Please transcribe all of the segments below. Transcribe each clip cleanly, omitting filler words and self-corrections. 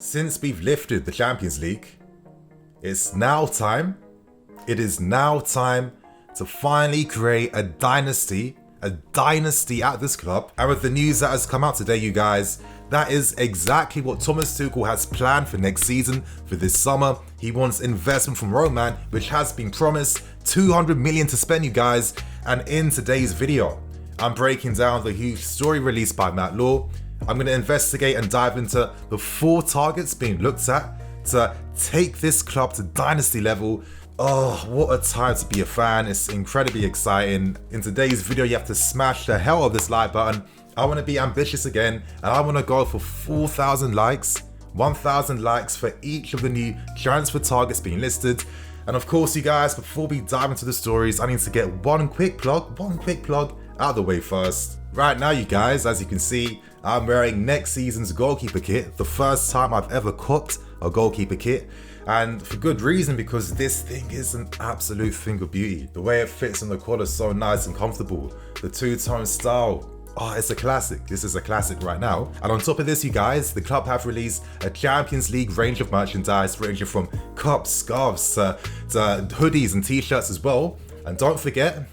Since we've lifted the Champions League, it is now time to finally create a dynasty at this club. And with the news that has come out today, you guys, that is exactly what Thomas Tuchel has planned for next season, for this summer. He wants investment from Roman, which has been promised, 200 million to spend, you guys. And in today's video, I'm breaking down the huge story released by Matt Law. I'm going to investigate and dive into the 4 targets being looked at to take this club to dynasty level. Oh, what a time to be a fan. It's incredibly exciting. In today's video, you have to smash the hell out of this like button. I want to be ambitious again, and I want to go for 4,000 likes, 1,000 likes for each of the new transfer targets being listed. And of course, you guys, before we dive into the stories, I need to get one quick plug out of the way first. Right now, you guys, as you can see, I'm wearing next season's goalkeeper kit, the first time I've ever copped a goalkeeper kit, and for good reason, because this thing is an absolute thing of beauty. The way it fits on the collar is so nice and comfortable. The two-tone style, oh, it's a classic. This is a classic right now. And on top of this, you guys, the club have released a Champions League range of merchandise, ranging from cups, scarves, to hoodies and t-shirts as well. And don't forget,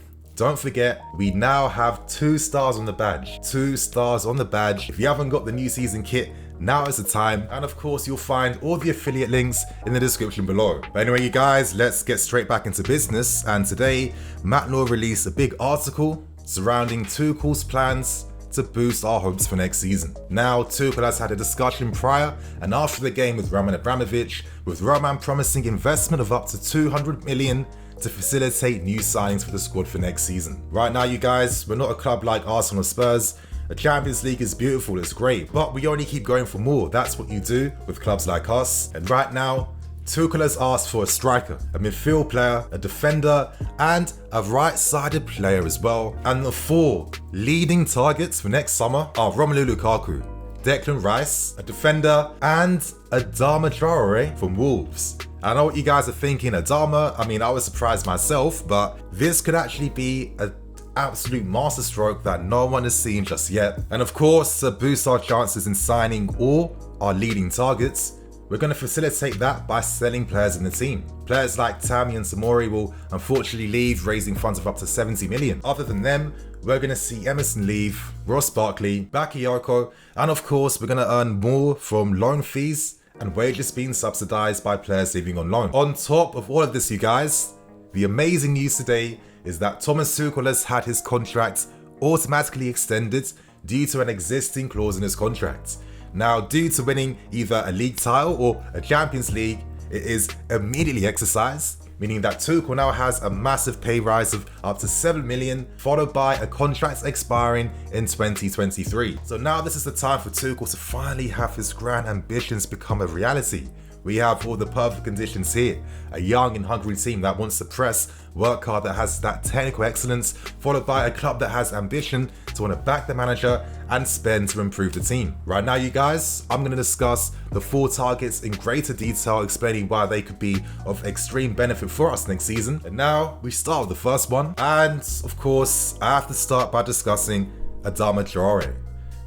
we now have 2 stars on the badge. 2 stars on the badge. If you haven't got the new season kit, now is the time. And of course, you'll find all the affiliate links in the description below. But anyway, you guys, let's get straight back into business. And today, Matt Law released a big article surrounding Tuchel's plans to boost our hopes for next season. Now, Tuchel has had a discussion prior and after the game with Roman Abramovich, with Roman promising investment of up to 200 million to facilitate new signings for the squad for next season. Right now, you guys, we're not a club like Arsenal or Spurs. A Champions League is beautiful, it's great, but we only keep going for more. That's what you do with clubs like us. And right now, Tuchel has asked for a striker, a midfield player, a defender, and a right-sided player as well. And the 4 leading targets for next summer are Romelu Lukaku, Declan Rice, a defender, and Adama Traore from Wolves. I know what you guys are thinking, Adama, I mean, I was surprised myself, but this could actually be an absolute masterstroke that no one has seen just yet. And of course, to boost our chances in signing all our leading targets, we're going to facilitate that by selling players in the team. Players like Tammy and Samori will unfortunately leave, raising funds of up to 70 million. Other than them, we're going to see Emerson leave, Ross Barkley, Bakayoko, and of course, we're going to earn more from loan fees and wages being subsidized by players leaving on loan. On top of all of this, you guys, the amazing news today is that Thomas Tuchel has had his contract automatically extended due to an existing clause in his contract. Now, due to winning either a league title or a Champions League, it is immediately exercised, meaning that Tuchel now has a massive pay rise of up to 7 million, followed by a contract expiring in 2023. So now this is the time for Tuchel to finally have his grand ambitions become a reality. We have all the perfect conditions here. A young and hungry team that wants to press, work hard, that has that technical excellence, followed by a club that has ambition to want to back the manager and spend to improve the team. Right now, you guys, I'm going to discuss the 4 targets in greater detail, explaining why they could be of extreme benefit for us next season. And now we start with the first one. And of course, I have to start by discussing Adama Traore.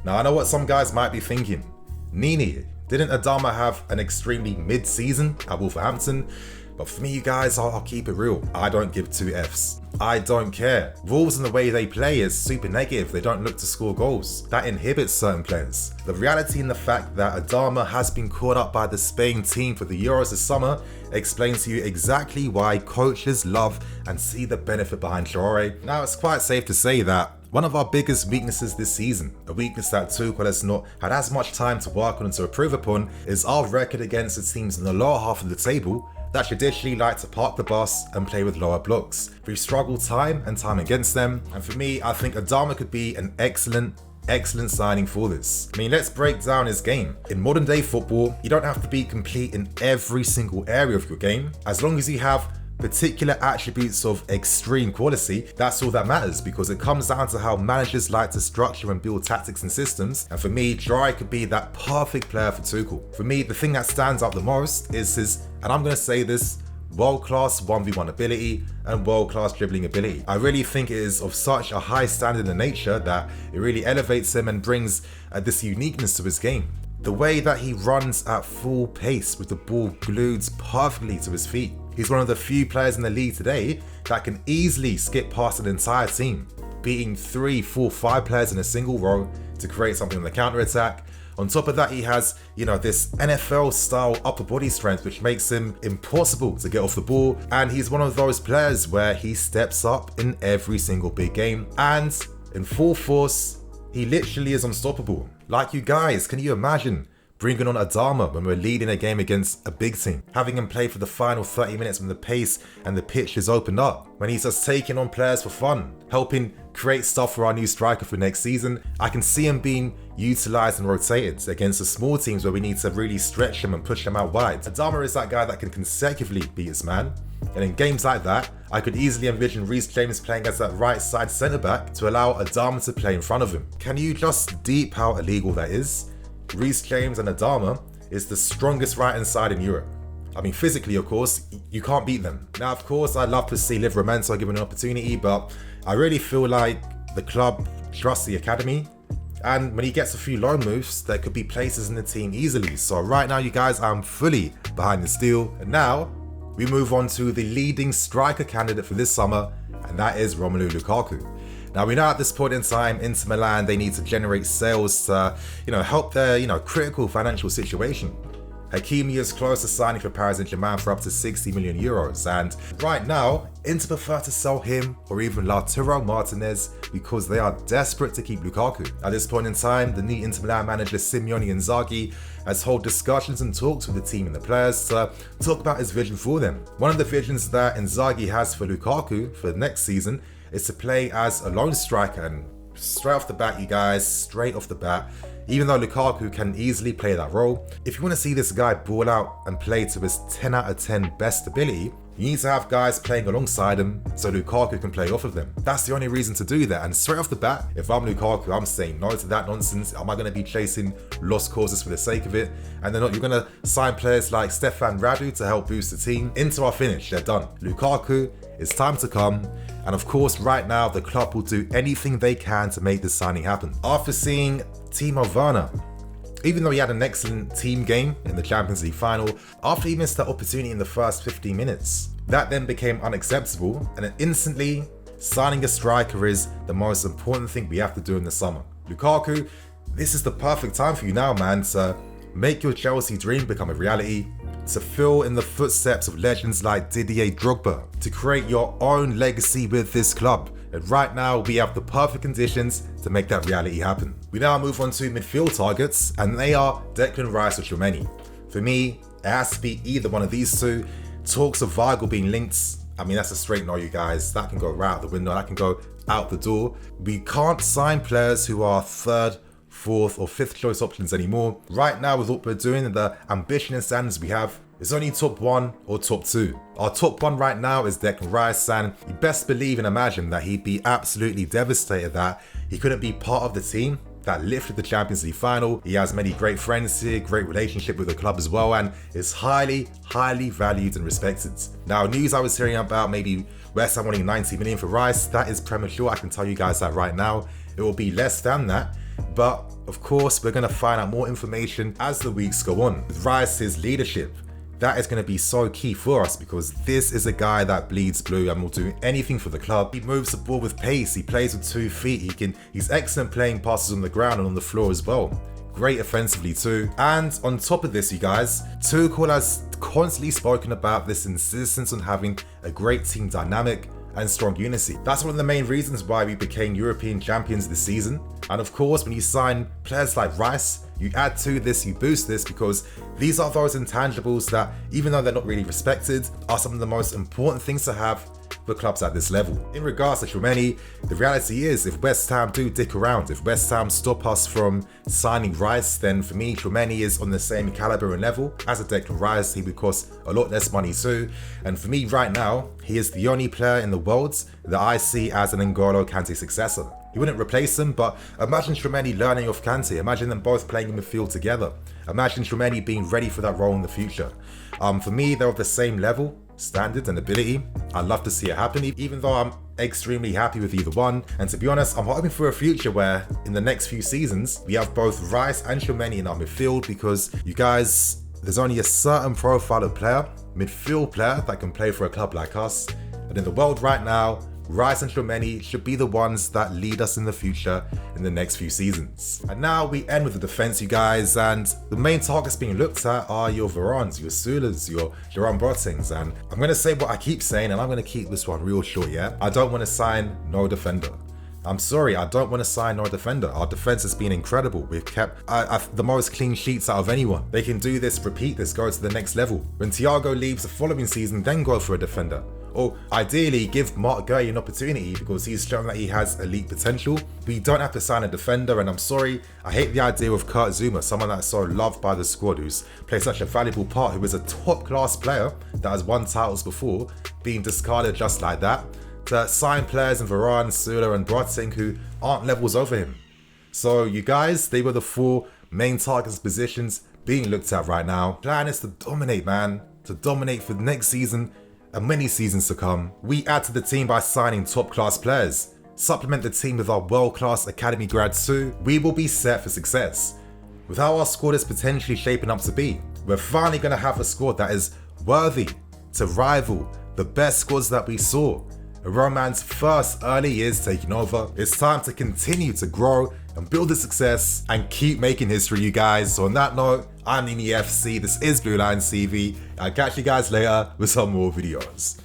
Now, I know what some guys might be thinking. Nini, didn't Adama have an extremely mid-season at Wolverhampton? But for me, you guys, I'll keep it real. I don't give 2 Fs. I don't care. Wolves and the way they play is super negative. They don't look to score goals. That inhibits certain players. The reality in the fact that Adama has been caught up by the Spain team for the Euros this summer explains to you exactly why coaches love and see the benefit behind Traore. Now, it's quite safe to say that one of our biggest weaknesses this season, a weakness that Tuchel has not had as much time to work on and to improve upon, is our record against the teams in the lower half of the table that traditionally like to park the bus and play with lower blocks. We've struggled time and time against them, and for me, I think Adama could be an excellent signing for this. I mean, let's break down his game. In modern day football, you don't have to be complete in every single area of your game. As long as you have particular attributes of extreme quality, that's all that matters, because it comes down to how managers like to structure and build tactics and systems. And for me, Traore could be that perfect player for Tuchel. For me, the thing that stands out the most is his, and I'm going to say this, world-class 1v1 ability and world-class dribbling ability. I really think it is of such a high standard in nature that it really elevates him and brings this uniqueness to his game. The way that he runs at full pace with the ball glued perfectly to his feet. He's one of the few players in the league today that can easily skip past an entire team, beating 3, 4, 5 players in a single row to create something on the counter-attack. On top of that, he has, this NFL-style upper body strength, which makes him impossible to get off the ball. And he's one of those players where he steps up in every single big game. And in full force, he literally is unstoppable. Like, you guys, can you imagine bringing on Adama when we're leading a game against a big team? Having him play for the final 30 minutes when the pace and the pitch is opened up. When he's just taking on players for fun, helping create stuff for our new striker for next season. I can see him being utilised and rotated against the small teams where we need to really stretch him and push him out wide. Adama is that guy that can consecutively beat his man. And in games like that, I could easily envision Reece James playing as that right side centre back to allow Adama to play in front of him. Can you just deep how illegal that is? Reece James and Adama is the strongest right hand side in Europe. I mean, physically, of course, you can't beat them. Now, of course, I'd love to see Livramento given an opportunity, but I really feel like the club trusts the academy. And when he gets a few loan moves, there could be places in the team easily. So right now, you guys, I'm fully behind this deal. And now, we move on to the leading striker candidate for this summer, and that is Romelu Lukaku. Now, we know at this point in time, Inter Milan, they need to generate sales to, help their, critical financial situation. Hakimi is close to signing for Paris Saint-Germain for up to 60 million euros. And right now, Inter prefer to sell him or even Lautaro Martinez because they are desperate to keep Lukaku. At this point in time, the new Inter Milan manager Simone Inzaghi has held discussions and talks with the team and the players to talk about his vision for them. One of the visions that Inzaghi has for Lukaku for next season is to play as a lone striker. And straight off the bat, you guys, straight off the bat, even though Lukaku can easily play that role, if you want to see this guy ball out and play to his 10 out of 10 best ability, you need to have guys playing alongside him so Lukaku can play off of them. That's the only reason to do that. And straight off the bat, if I'm Lukaku, I'm saying no to that nonsense. Am I going to be chasing lost causes for the sake of it? And then you're going to sign players like Stefan Radu to help boost the team. Inter are finished. They're done. Lukaku, it's time to come. And of course, right now, the club will do anything they can to make this signing happen. After seeing Timo Werner, even though he had an excellent team game in the Champions League final, after he missed that opportunity in the first 15 minutes, that then became unacceptable, and then instantly, signing a striker is the most important thing we have to do in the summer. Lukaku, this is the perfect time for you now, man, to make your Chelsea dream become a reality, to fill in the footsteps of legends like Didier Drogba, to create your own legacy with this club. And right now, we have the perfect conditions to make that reality happen. We now move on to midfield targets, and they are Declan Rice or Tchouaméni. For me, it has to be either one of these two. Talks of Weigl being linked, I mean, that's a straight no, you guys. That can go right out the window, that can go out the door. We can't sign players who are third, fourth, or fifth choice options anymore. Right now, with what we're doing and the ambition and standards we have, it's only top one or top two. Our top one right now is Declan Rice, and you best believe and imagine that he'd be absolutely devastated that he couldn't be part of the team that lifted the Champions League final. He has many great friends here, great relationship with the club as well, and is highly, highly valued and respected. Now, news I was hearing about maybe West Ham wanting 90 million for Rice, that is premature. I can tell you guys that right now. It will be less than that. But of course, we're going to find out more information as the weeks go on. With Rice's leadership, that is going to be so key for us because this is a guy that bleeds blue and will do anything for the club. He moves the ball with pace, he plays with 2 feet, he's excellent playing passes on the ground and on the floor as well. Great offensively too. And on top of this, you guys, Tuchel has constantly spoken about this insistence on having a great team dynamic and strong unity. That's one of the main reasons why we became European champions this season. And of course, when you sign players like Rice, you add to this, you boost this, because these are those intangibles that, even though they're not really respected, are some of the most important things to have for clubs at this level. In regards to Tchouaméni, the reality is, if West Ham do dick around, if West Ham stop us from signing Rice, then for me, Tchouaméni is on the same caliber and level as a Declan Rice. He would cost a lot less money too. And for me right now, he is the only player in the world that I see as an N'Golo Kante successor. He wouldn't replace him, but imagine Tchouaméni learning off Kante. Imagine them both playing in midfield together. Imagine Tchouaméni being ready for that role in the future. For me, they're of the same level. standard and ability. I'd love to see it happen, even though I'm extremely happy with either one. And to be honest, I'm hoping for a future where in the next few seasons, we have both Rice and Tchouaméni in our midfield, because you guys, there's only a certain profile of player, midfield player, that can play for a club like us. And in the world right now, Rice and Tchouaméni should be the ones that lead us in the future in the next few seasons. And now we end with the defense, you guys, and the main targets being looked at are your Varanes, your Sulas, your Jerome Boatings, and I'm going to say what I keep saying, and I'm going to keep this one real short, yeah? I don't want to sign no defender. I'm sorry, I don't want to sign no defender. Our defense has been incredible. We've kept the most clean sheets out of anyone. They can do this, repeat this, go to the next level. When Thiago leaves the following season, then go for a defender. Or ideally give Mark Gueye an opportunity, because he's shown that he has elite potential. We don't have to sign a defender, and I'm sorry, I hate the idea of Kurt Zouma, someone that's so loved by the squad, who's played such a valuable part, who is a top class player that has won titles before, being discarded just like that, to sign players in Varane, Sula and Boateng who aren't levels over him. So you guys, they were the 4 main targets positions being looked at right now. Plan is to dominate, man, to dominate for the next season and many seasons to come. We add to the team by signing top class players, supplement the team with our world class academy grads too. We will be set for success. With how our squad is potentially shaping up to be, we're finally going to have a squad that is worthy to rival the best squads that we saw. Roman's first early years taking over. It's time to continue to grow and build the success and keep making history, you guys. So on that note, I'm Nini FC, this is Blue Line TV. I'll catch you guys later with some more videos.